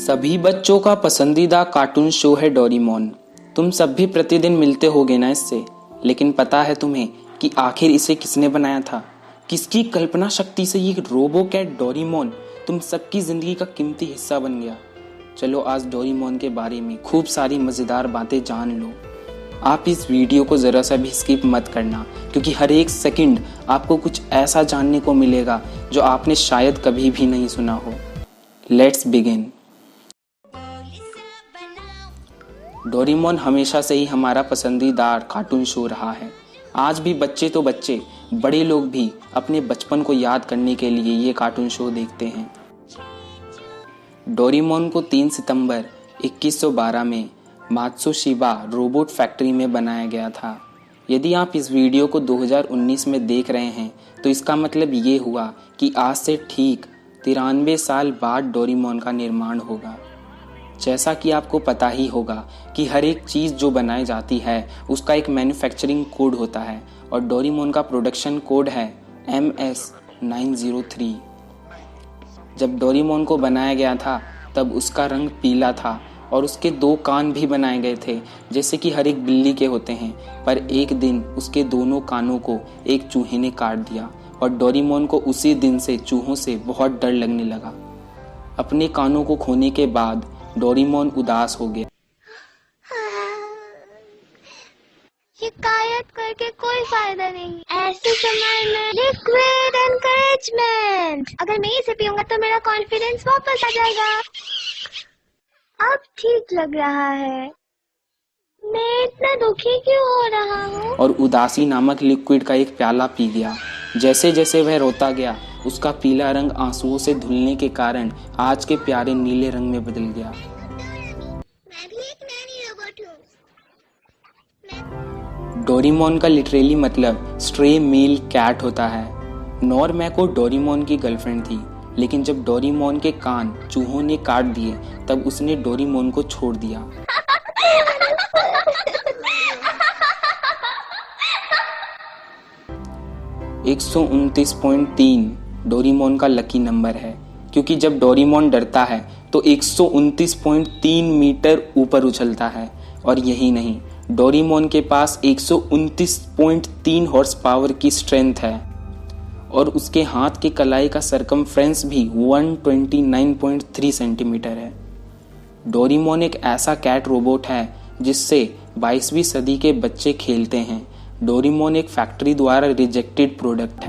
सभी बच्चों का पसंदीदा कार्टून शो है डोरेमोन। तुम सब भी प्रतिदिन मिलते होगे ना इससे, लेकिन पता है तुम्हें कि आखिर इसे किसने बनाया था? किसकी कल्पना शक्ति से ये रोबो कैट डोरेमोन तुम सबकी जिंदगी का कीमती हिस्सा बन गया? चलो आज डोरेमोन के बारे में खूब सारी मजेदार बातें जान लो। आप इस वीडियो को जरा सा भी स्किप मत करना, क्योंकि हर एक सेकंड आपको कुछ ऐसा जानने को मिलेगा जो आपने शायद कभी भी नहीं सुना हो। Let's begin. डोरेमोन हमेशा से ही हमारा पसंदीदा कार्टून शो रहा है। आज भी बच्चे तो बच्चे, बड़े लोग भी अपने बचपन को याद करने के लिए ये कार्टून शो देखते हैं। डोरेमोन को 3 सितंबर 2112 में मात्सुशिबा रोबोट फैक्ट्री में बनाया गया था। यदि आप इस वीडियो को 2019 में देख रहे हैं तो इसका मतलब ये हुआ कि आज से ठीक 93 साल बाद डोरेमोन का निर्माण होगा। जैसा कि आपको पता ही होगा कि हर एक चीज़ जो बनाई जाती है उसका एक मैन्युफैक्चरिंग कोड होता है, और डोरेमोन का प्रोडक्शन कोड है MS903। जब डोरेमोन को बनाया गया था तब उसका रंग पीला था और उसके 2 कान भी बनाए गए थे, जैसे कि हर एक बिल्ली के होते हैं। पर एक दिन उसके दोनों कानों को एक चूहे ने काट दिया और डोरेमोन को उसी दिन से चूहों से बहुत डर लगने लगा। अपने कानों को खोने के बाद डोरेमोन उदास हो गया। शिकायत करके कोई फायदा नहीं। ऐसे समय में लिक्विड एनकरेजमेंट, अगर मैं इसे पीऊंगा तो मेरा कॉन्फिडेंस वापस आ जाएगा। अब ठीक लग रहा है। मैं इतना दुखी क्यों हो रहा हूँ? और उदासी नामक लिक्विड का एक प्याला पी गया। जैसे जैसे वह रोता गया उसका पीला रंग आंसुओं से धुलने के कारण आज के प्यारे नीले रंग में बदल गया। मैं भी एक नैनी रोबोट हूँ। डोरेमोन का लिटरली मतलब स्ट्रे मेल कैट होता है। नॉरमैको डोरेमोन की गर्लफ्रेंड थी, लेकिन जब डोरेमोन के कान चूहों ने काट दिए तब उसने डोरेमोन को छोड़ दिया। (129.3) डोरेमोन का लकी नंबर है, क्योंकि जब डोरेमोन डरता है तो 129.3 मीटर ऊपर उछलता है। और यही नहीं, डोरेमोन के पास 129.3 हॉर्स पावर की स्ट्रेंथ है, और उसके हाथ के कलाई का सरकमफ्रेंस भी 129.3 सेंटीमीटर है। डोरेमोन एक ऐसा कैट रोबोट है जिससे 22वीं सदी के बच्चे खेलते हैं। डोरेमोन एक फैक्ट्री द्वारा रिजेक्टेड प्रोडक्ट है।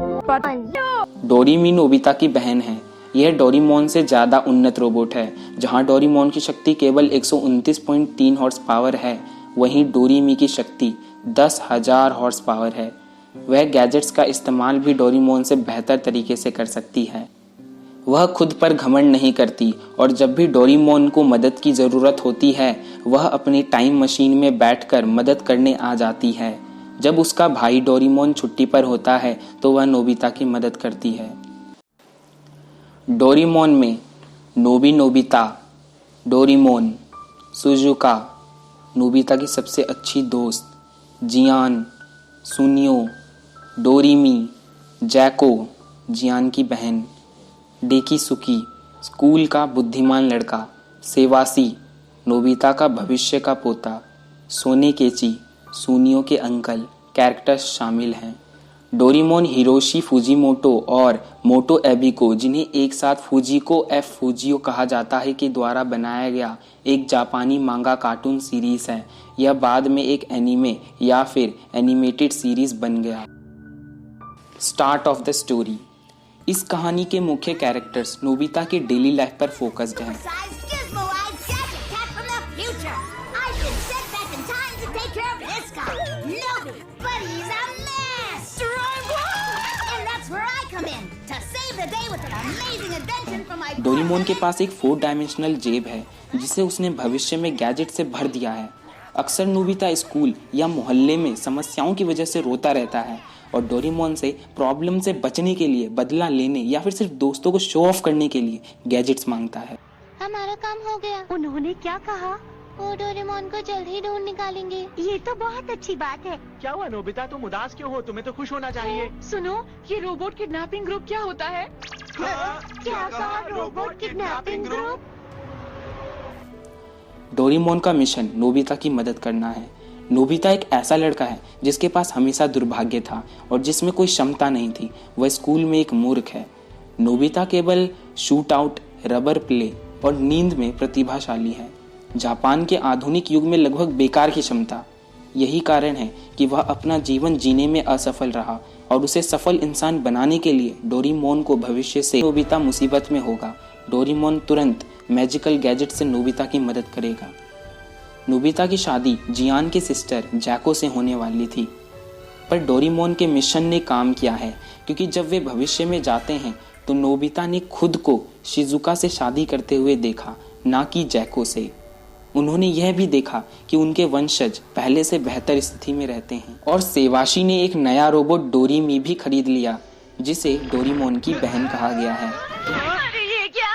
डोरेमी नोबिता की बहन है। यह डोरेमोन से ज्यादा उन्नत रोबोट है। जहां डोरेमोन की शक्ति केवल 129.3 हॉर्स पावर है, वहीं डोरेमी की शक्ति 10,000 हॉर्स पावर है। वह गैजेट्स का इस्तेमाल भी डोरेमोन से बेहतर तरीके से कर सकती है। वह खुद पर घमंड नहीं करती, और जब भी डोरेमोन को मदद की जरूरत होती है वह अपनी टाइम मशीन में बैठकर मदद करने आ जाती है। जब उसका भाई डोरेमोन छुट्टी पर होता है तो वह नोबिता की मदद करती है। डोरेमोन में नोबिता, डोरेमोन, सुजुका, नोबिता की सबसे अच्छी दोस्त, जियान, सुनियो, डोरेमी, जैको, जियान की बहन, डेकिसुकी, स्कूल का बुद्धिमान लड़का, सेवासी, नोबिता का भविष्य का पोता, सोनेकेची, सुनियो के अंकल कैरेक्टर्स शामिल हैं। डोरेमोन हिरोशी फुजीमोटो और मोटो एबिको, जिन्हें एक साथ फुजिको एफ फुजियो कहा जाता है, के द्वारा बनाया गया एक जापानी मांगा कार्टून सीरीज है। यह बाद में एक एनीमे या फिर एनिमेटेड सीरीज बन गया। Start of the story. इस कहानी के मुख्य कैरेक्टर्स नोबिता के डेली लाइफ पर फोकस्ड हैं। डोरेमोन के पास एक 4 डायमेंशनल जेब है जिसे उसने भविष्य में गैजेट से भर दिया है। अक्सर नोबिता स्कूल या मोहल्ले में समस्याओं की वजह से रोता रहता है, और डोरेमोन से प्रॉब्लम से बचने के लिए, बदला लेने या फिर सिर्फ दोस्तों को शो ऑफ करने के लिए गैजेट्स मांगता है। हमारा काम हो गया। उन्होंने क्या कहा? वो डोरेमोन को जल्द ही ढूंढ निकालेंगे। ये तो बहुत अच्छी बात है। क्या हुआ नोबिता, तुम उदास क्यों हो? तुम्हें तो खुश होना चाहिए। सुनो, ये रोबोट किडनैपिंग ग्रुप क्या होता है? क्या कहा रोबोट किडनैपिंग ग्रुप? डोरेमोन का मिशन नोबिता की मदद करना है। नोबिता एक ऐसा लड़का है जिसके पास हमेशा दुर्भाग्य था और जिसमें कोई क्षमता नहीं थी। वह स्कूल में एक मूर्ख है। नोबिता केवल शूट आउट, रबर प्ले और नींद में प्रतिभाशाली है। जापान के आधुनिक युग में लगभग बेकार की क्षमता। यही कारण है कि वह अपना जीवन जीने में असफल रहा और उसे सफल इंसान बनाने के लिए डोरेमोन को भविष्य से नोबिता मुसीबत में होगा। डोरेमोन तुरंत मैजिकल गैजेट से नोबिता की मदद करेगा। नोबिता की शादी जियान के सिस्टर जैको से होने वाली थी, पर डोरेमोन के मिशन ने काम किया है, क्योंकि जब वे भविष्य में जाते हैं तो नोबिता ने खुद को शिजुका से शादी करते हुए देखा, ना कि जैको से। उन्होंने यह भी देखा कि उनके वंशज पहले से बेहतर स्थिति में रहते हैं। और सेवाशी ने एक नया रोबोट डोरीमी भी खरीद लिया, जिसे डोरेमोन की बहन कहा गया है। अरे ये क्या?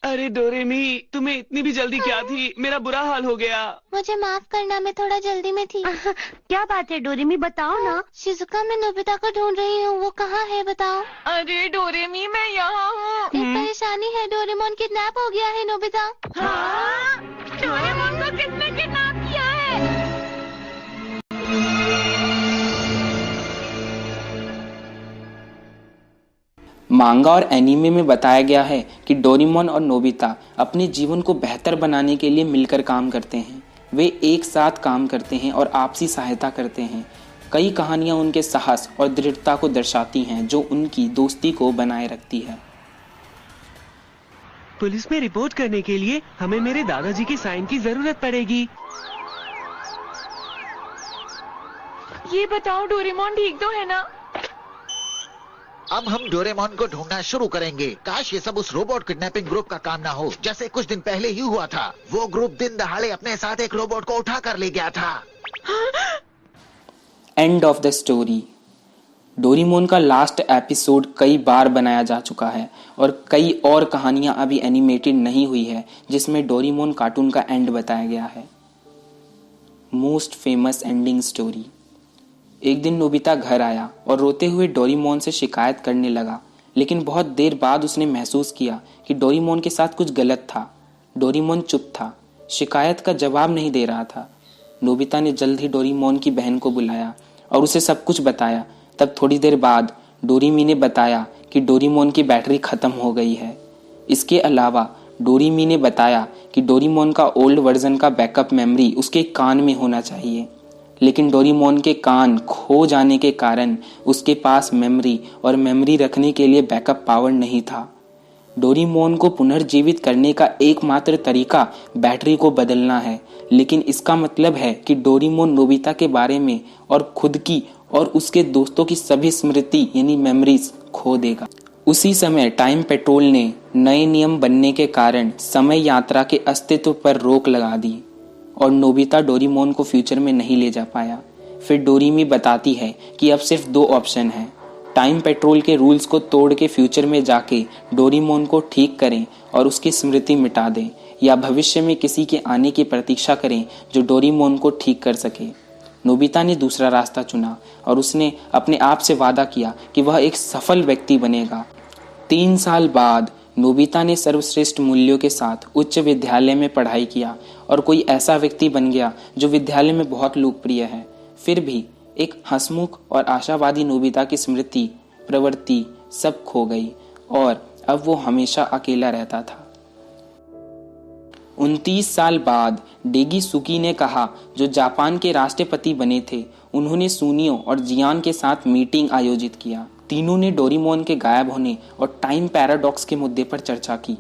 अरे डोरेमी, तुम्हें इतनी भी जल्दी क्या थी? मेरा बुरा हाल हो गया। मुझे माफ करना, मैं थोड़ा जल्दी में थी। क्या बात है डोरेमी, बताओ ना। शिजुका, मैं नोबिता को ढूंढ रही हूँ, वो कहाँ है बताओ। अरे डोरेमी, मैं यहाँ हूँ। एक परेशानी है, डोरेमोन किडनैप हो गया है नोबिता। हाँ? डोरेमोन को किसने किडनैप किया है? मांगा और एनीमे में बताया गया है कि डोरेमोन और नोबिता अपने जीवन को बेहतर बनाने के लिए मिलकर काम करते हैं। वे एक साथ काम करते हैं और आपसी सहायता करते हैं। कई कहानियां उनके साहस और दृढ़ता को दर्शाती हैं, जो उनकी दोस्ती को बनाए रखती है। पुलिस में रिपोर्ट करने के लिए हमें मेरे दादाजी के साइन की जरूरत पड़ेगी। ये बताओ डोरेमोन ठीक तो है ना? अब हम डोरेमोन को ढूंढना शुरू करेंगे। काश ये सब उस रोबोट किडनैपिंग ग्रुप का काम ना हो, जैसे कुछ दिन पहले ही हुआ था। वो ग्रुप दिन दहाड़े अपने साथ एक रोबोट को उठा कर ले गया था। End of the story. Doraemon का लास्ट एपिसोड कई बार बनाया जा चुका है और कई और कहानियां अभी एनिमेटेड नहीं हुई है, जिसमें डोरेमोन कार्टून का एंड बताया गया है। Most famous ending story. एक दिन नोबिता घर आया और रोते हुए डोरेमोन से शिकायत करने लगा, लेकिन बहुत देर बाद उसने महसूस किया कि डोरेमोन के साथ कुछ गलत था। डोरेमोन चुप था, शिकायत का जवाब नहीं दे रहा था। नोबिता ने जल्द ही डोरेमोन की बहन को बुलाया और उसे सब कुछ बताया। तब थोड़ी देर बाद डोरेमी ने बताया कि डोरेमोन की बैटरी खत्म हो गई है। इसके अलावा डोरेमी ने बताया कि डोरेमोन का ओल्ड वर्जन का बैकअप मेमोरी उसके कान में होना चाहिए, लेकिन डोरेमोन के कान खो जाने के कारण उसके पास मेमोरी और मेमोरी रखने के लिए बैकअप पावर नहीं था। डोरेमोन को पुनर्जीवित करने का एकमात्र तरीका बैटरी को बदलना है, लेकिन इसका मतलब है कि डोरेमोन नोबिता के बारे में और खुद की और उसके दोस्तों की सभी स्मृति यानी मेमोरीज खो देगा। उसी समय टाइम पेट्रोल ने नए नियम बनने के कारण समय यात्रा के अस्तित्व पर रोक लगा दी और नोबिता डोरेमोन को फ्यूचर में नहीं ले जा पाया। फिर डोरेमी बताती है कि अब सिर्फ दो ऑप्शन हैं, टाइम पेट्रोल के रूल्स को तोड़ के फ्यूचर में जाके डोरेमोन को ठीक करें और उसकी स्मृति मिटा दें, या भविष्य में किसी के आने की प्रतीक्षा करें जो डोरेमोन को ठीक कर सके। नोबिता ने दूसरा रास्ता चुना और उसने अपने आप से वादा किया कि वह एक सफल व्यक्ति बनेगा। 3 साल बाद नोबिता ने सर्वश्रेष्ठ मूल्यों के साथ उच्च विद्यालय में पढ़ाई किया और कोई ऐसा व्यक्ति बन गया जो विद्यालय में बहुत लोकप्रिय है। फिर भी एक हंसमुख और आशावादी नोबिता की स्मृति, प्रवृत्ति सब खो गई और अब वो हमेशा अकेला रहता था। 29 साल बाद डेगिसुकी ने कहा, जो जापान के राष्ट्रपति बने थे, उन्होंने सुनियो और जियान के साथ मीटिंग आयोजित किया। तीनों ने डोरेमोन के गायब होने और टाइम पैराडॉक्स के मुद्दे पर चर्चा की।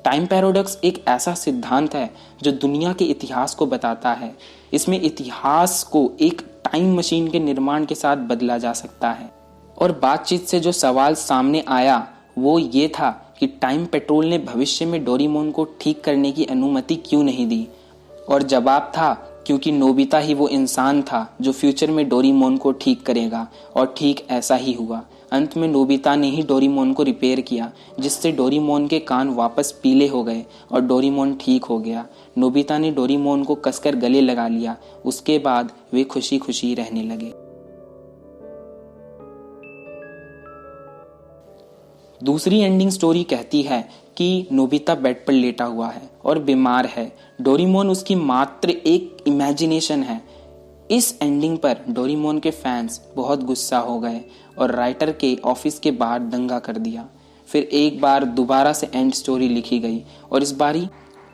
टाइम पैराडॉक्स एक ऐसा सिद्धांत है जो दुनिया के इतिहास को बताता है। इसमें इतिहास को एक टाइम मशीन के निर्माण के साथ बदला जा सकता है। और बातचीत से जो सवाल सामने आया वो ये था कि टाइम पेट्रोल ने भविष्य में डोरेमोन को ठीक करने की अनुमति क्यों नहीं दी, और जवाब था क्योंकि नोबिता ही वो इंसान था जो फ्यूचर में डोरेमोन को ठीक करेगा, और ठीक ऐसा ही हुआ। अंत में नोबिता ने ही डोरेमोन को रिपेयर किया, जिससे डोरेमोन के कान वापस पीले हो गए और डोरेमोन ठीक हो गया। नोबिता ने डोरेमोन को कसकर गले लगा लिया। उसके बाद वे खुशी खुशी रहने लगे। दूसरी एंडिंग स्टोरी कहती है कि नोबिता बेड पर लेटा हुआ है और बीमार है। डोरेमोन उसकी मात्र एक इमेजिनेशन है। इस एंडिंग पर डोरेमोन के फैंस बहुत गुस्सा हो गए और राइटर के ऑफिस के बाहर दंगा कर दिया। फिर एक बार दोबारा से एंड स्टोरी लिखी गई और इस बारी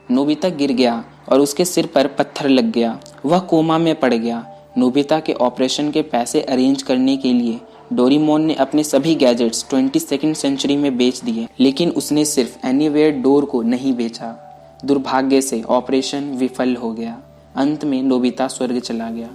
नोबिता गिर गया और उसके सिर पर पत्थर लग गया। वह कोमा में पड़ गया। नोबिता के ऑपरेशन के पैसे अरेंज करने के लिए डोरेमोन ने अपने सभी गैजेट्स 22वीं सेंचुरी में बेच दिए, लेकिन उसने सिर्फ एनीवेयर डोर को नहीं बेचा। दुर्भाग्य से ऑपरेशन विफल हो गया। अंत में नोबिता स्वर्ग चला गया।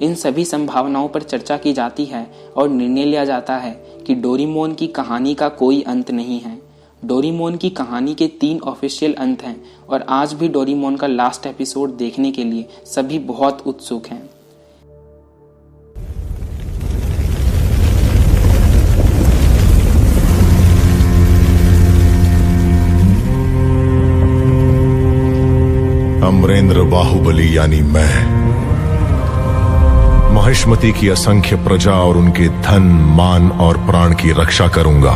इन सभी संभावनाओं पर चर्चा की जाती है और निर्णय लिया जाता है कि डोरेमोन की कहानी का कोई अंत नहीं है। डोरेमोन की कहानी के 3 ऑफिशियल अंत हैं और आज भी डोरेमोन का लास्ट एपिसोड देखने के लिए सभी बहुत उत्सुक हैं। अमरेंद्र बाहुबली यानी मैं महिष्मति की असंख्य प्रजा और उनके धन, मान और प्राण की रक्षा करूंगा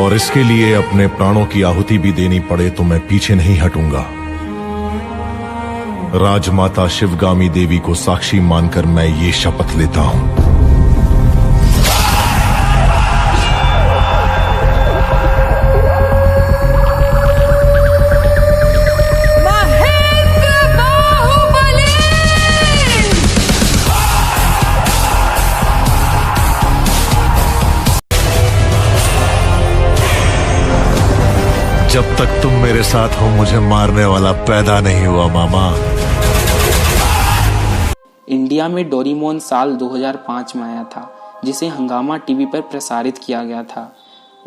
और इसके लिए अपने प्राणों की आहुति भी देनी पड़े तो मैं पीछे नहीं हटूंगा। राजमाता शिवगामी देवी को साक्षी मानकर मैं ये शपथ लेता हूं। जब तक तुम मेरे साथ हो मुझे मारने वाला पैदा नहीं हुआ मामा। इंडिया में डोरेमोन साल 2005 में आया था, जिसे हंगामा टीवी पर प्रसारित किया गया था।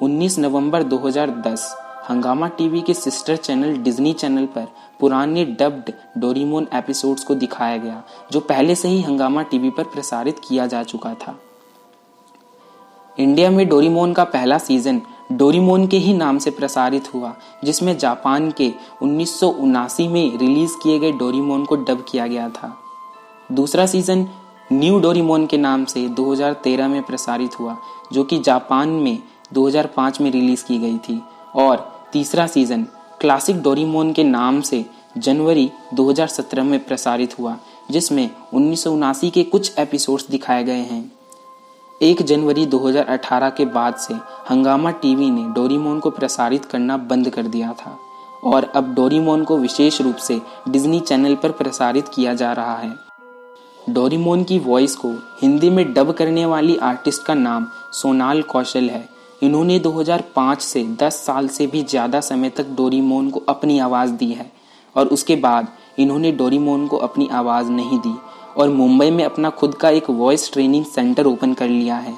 19 नवंबर 2010 हंगामा टीवी के सिस्टर चैनल डिज्नी चैनल पर पुराने डब्ड डोरेमोन एपिसोड्स को दिखाया गया, जो पहले से ही हंगामा टीवी पर प्रसारित किया जा चुका था। इंडिया में डोरेमोन का पहला सीजन डोरेमोन के ही नाम से प्रसारित हुआ, जिसमें जापान के 1979 में रिलीज किए गए डोरेमोन को डब किया गया था। दूसरा सीजन न्यू डोरेमोन के नाम से 2013 में प्रसारित हुआ, जो कि जापान में 2005 में रिलीज की गई थी। और तीसरा सीजन क्लासिक डोरेमोन के नाम से जनवरी 2017 में प्रसारित हुआ, जिसमें 1979 के कुछ एपिसोड्स दिखाए गए हैं। 1 जनवरी 2018 के बाद से हंगामा टीवी ने डोरेमोन को प्रसारित करना बंद कर दिया था और अब डोरेमोन को विशेष रूप से डिज्नी चैनल पर प्रसारित किया जा रहा है। डोरेमोन की वॉइस को हिंदी में डब करने वाली आर्टिस्ट का नाम सोनाल कौशल है। इन्होंने 2005 से 10 साल से भी ज़्यादा समय तक डोरेमोन को अपनी आवाज़ दी है और उसके बाद इन्होंने डोरेमोन को अपनी आवाज़ नहीं दी और मुंबई में अपना खुद का एक वॉइस ट्रेनिंग सेंटर ओपन कर लिया है।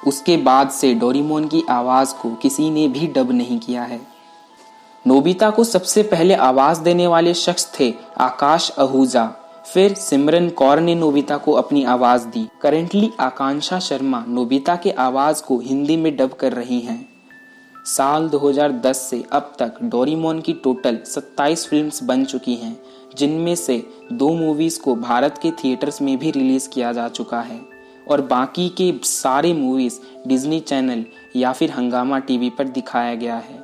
उसके बाद से डोरेमोन की आवाज़ को किसी ने भी डब नहीं किया है। नोबिता को सबसे पहले आवाज़ देने वाले शख्स थे आकाश आहूजा। फिर सिमरन कौर ने नोबिता को अपनी आवाज़ दी। करेंटली आकांक्षा शर्मा नोबिता के आवाज़ को हिंदी में डब कर रही हैं। साल 2010 से अब तक डोरेमोन की टोटल 27 फिल्म्स बन चुकी हैं, जिनमें से 2 मूवीज़ को भारत के थिएटर्स में भी रिलीज़ किया जा चुका है और बाकी के सारे मूवीज़ डिज्नी चैनल या फिर हंगामा टीवी पर दिखाया गया है।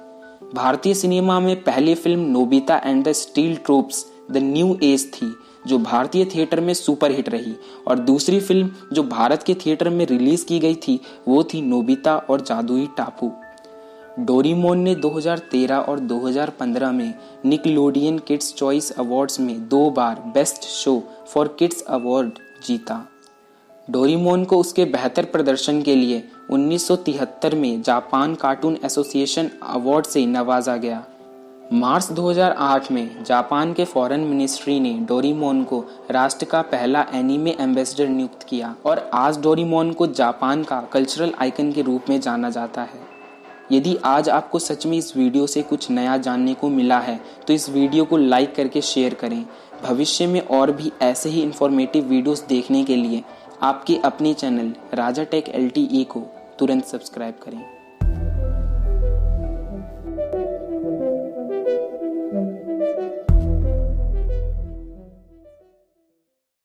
भारतीय सिनेमा में पहली film Nobita and the steel troops the new age थी, जो भारतीय थिएटर में सुपरहिट रही, और दूसरी फिल्म जो भारत के थिएटर में रिलीज़ की गई थी वो थी नोबिता और जादुई टापू। डोरेमोन ने 2013 और 2015 में निकलोडियन किड्स चॉइस अवार्ड्स में 2 बार best show for kids award जीता। डोरेमोन को उसके बेहतर प्रदर्शन के लिए 1973 में जापान कार्टून एसोसिएशन अवार्ड से नवाजा गया। मार्च 2008 में जापान के फॉरेन मिनिस्ट्री ने डोरेमोन को राष्ट्र का पहला एनीमे एम्बेसडर नियुक्त किया और आज डोरेमोन को जापान का कल्चरल आइकन के रूप में जाना जाता है। यदि आज आपको सच में इस वीडियो से कुछ नया जानने को मिला है तो इस वीडियो को लाइक करके शेयर करें। भविष्य में और भी ऐसे ही इंफॉर्मेटिव वीडियोस देखने के लिए आपके अपने चैनल राजा टेक LTE को तुरंत सब्सक्राइब करें।